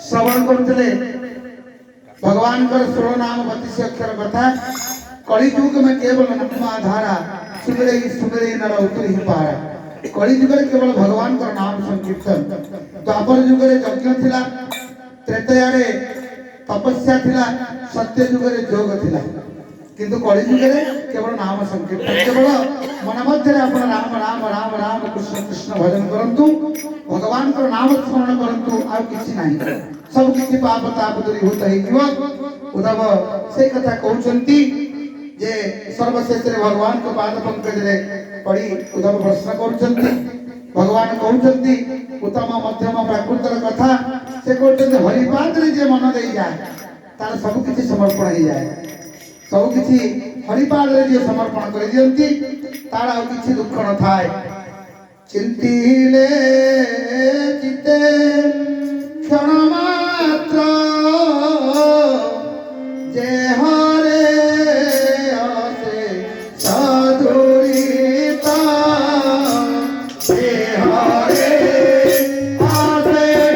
श्रवण करते भगवान कर 16 नाम 32 अक्षर कथा कली युग में केवल नाम आधारा सुमिरे नर उतरी पारा। कली युग में केवल भगवान का नाम संकीर्तन। द्वापर युग में यज्ञ थिला, त्रेतया रे तपस्या थिला, सत्य युग में योग थिला, किंतु कली युग में केवल नाम संकीर्तन। केवल मन मध्य अपन राम राम राम राम कृष्ण कृष्ण भजन करंतु, भगवान को नाम स्मरण करंतु, आ किछि नाही। सब किछि पाप ताप दूरीभूत हेइजिवो। उद्धव से कथा कहउचंती जे सर्वशेष रे भगवान को पाद पंकज रे पड़ी उद्धव प्रश्न करूचंती। भगवान कहउचंती उत्तम मध्यम प्राकृतर कथा से कहउचंती हरिपाद रे जे मन देई जाय तार सब किछि समर्पण हेइ जाय। सब किछि हरिपाद रे जे समर्पण कर दियंती तार आ किछि दुख न थाए। चिंतिले